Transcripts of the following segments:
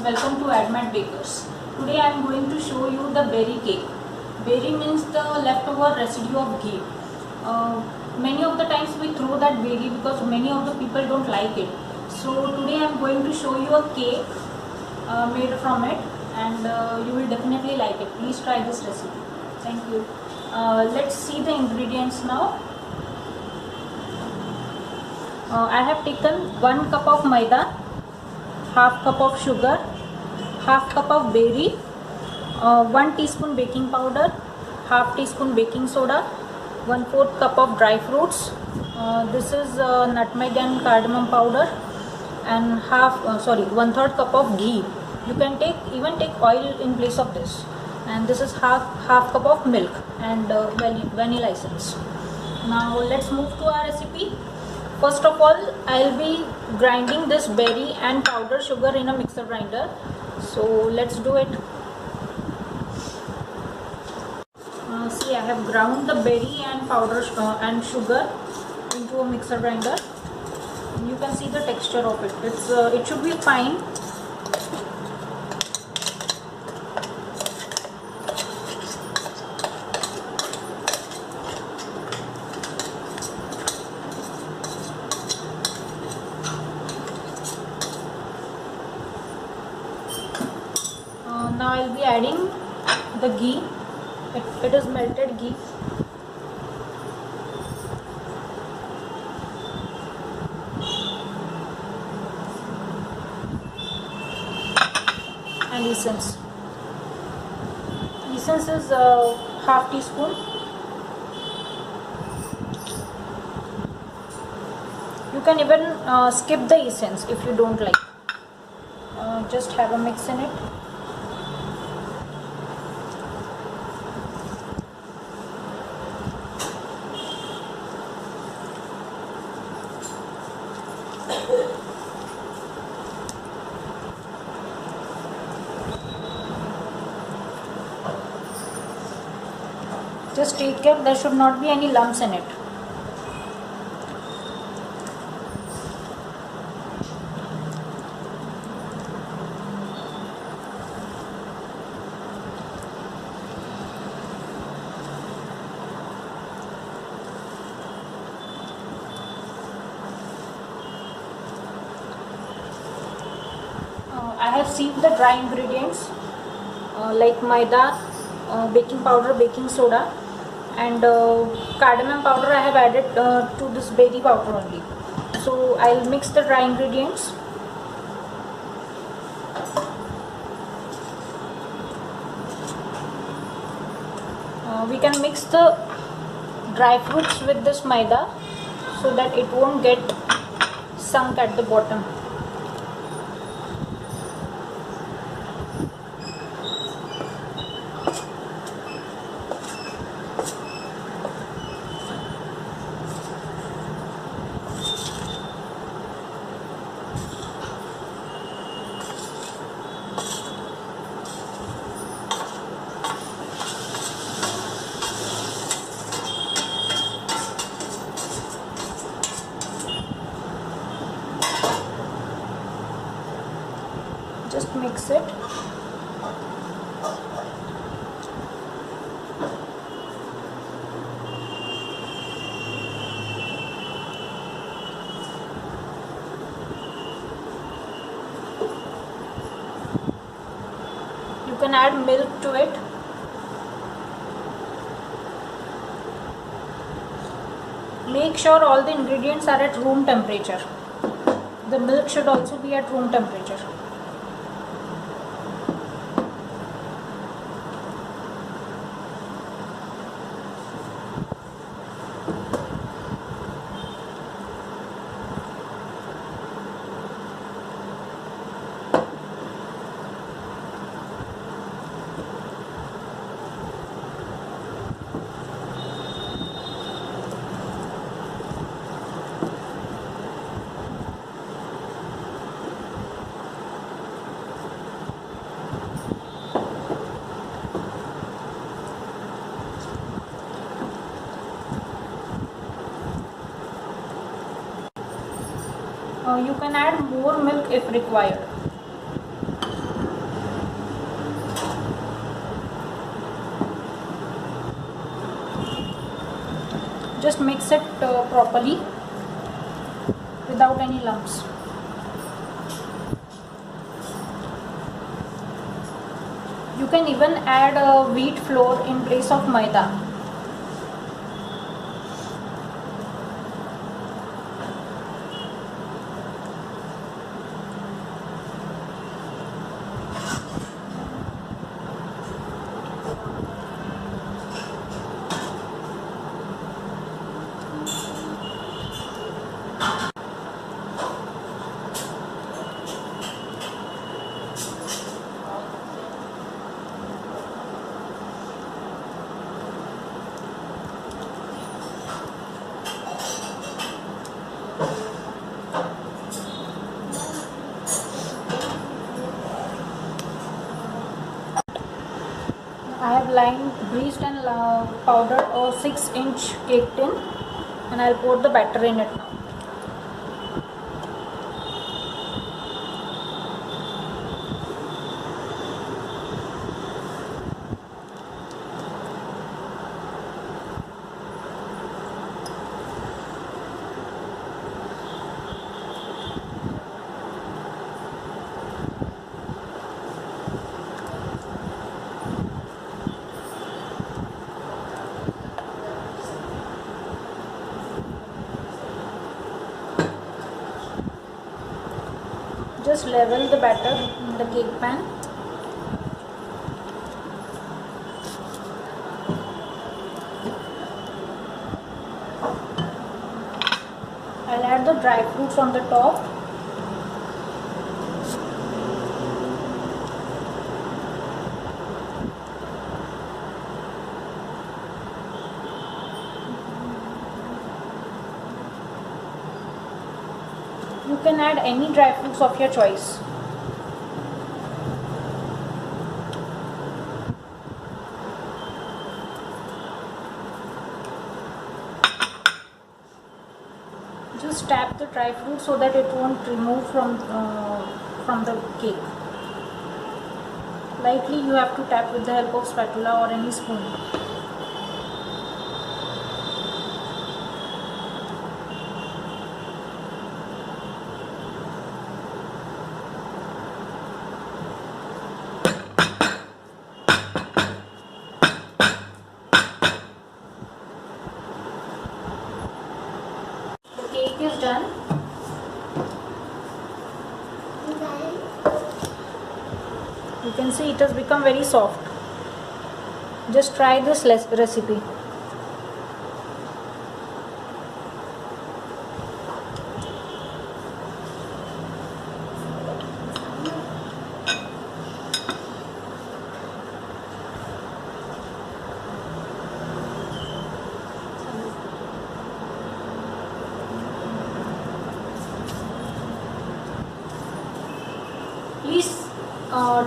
and welcome to AdMat Bakers. Today I am going to show you the berry cake. Berry means the leftover residue of ghee. Many of the times we throw that berry because many of the people don't like it. So today I am going to show you a cake made from it, and you will definitely like it. Please try this recipe. Thank you. Let's see the ingredients now. I have taken 1 cup of maida, half cup of sugar, half cup of berry, 1 teaspoon baking powder, half teaspoon baking soda, 1/4 cup of dry fruits. This is nutmeg and cardamom powder, and 1/3 cup of ghee. You can even take oil in place of this. And this is half cup of milk and vanilla essence. Now let's move to our recipe. First of all, I'll be grinding this berry and powder sugar in a mixer grinder. So let's do it. See, I have ground the berry and powder and sugar into a mixer grinder. You can see the texture of it. It should be fine. Now I'll be adding the ghee. It is melted ghee. And essence. Essence is half teaspoon. You can even skip the essence if you don't like. Just have a mix in it. Just take care there should not be any lumps in it. I have sieved the dry ingredients like maida, baking powder, baking soda, and cardamom powder I have added to this berry powder only. So I'll mix the dry ingredients. We can mix the dry fruits with this maida so that it won't get sunk at the bottom. Just mix it. You can add milk to it. Make sure all the ingredients are at room temperature. The milk should also be at room temperature. You can add more milk if required. Just mix it properly without any lumps. You can even add wheat flour in place of maida. I have greased and powdered a 6-inch cake tin, and I'll pour the batter in it now. Just level the batter in the cake pan. I'll add the dry fruits on the top. You can add any dry fruits of your choice. Just tap the dry fruit so that it won't remove from the cake. Lightly you have to tap with the help of spatula or any spoon. Cake is done. You can see it has become very soft. Just try this recipe. Please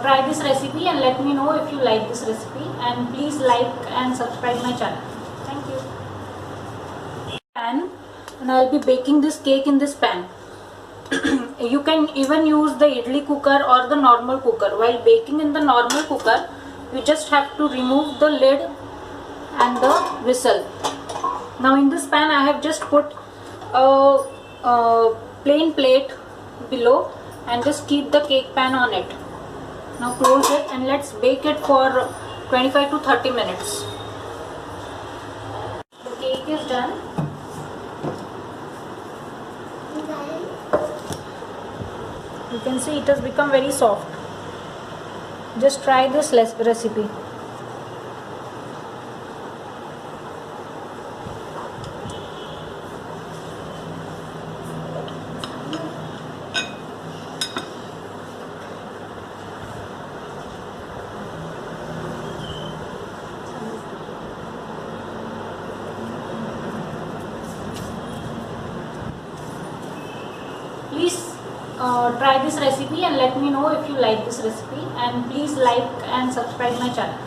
try this recipe and let me know if you like this recipe, and please like and subscribe my channel. Thank you. And I'll be baking this cake in this pan. You can even use the idli cooker or the normal cooker. While baking in the normal cooker, you just have to remove the lid and the whistle. Now in this pan I have just put a plain plate below and just keep the cake pan on it. Now close it and let's bake it for 25 to 30 minutes. The cake is done. You can see it has become very soft. Just try this recipe. Please try this recipe and let me know if you like this recipe, and please like and subscribe my channel.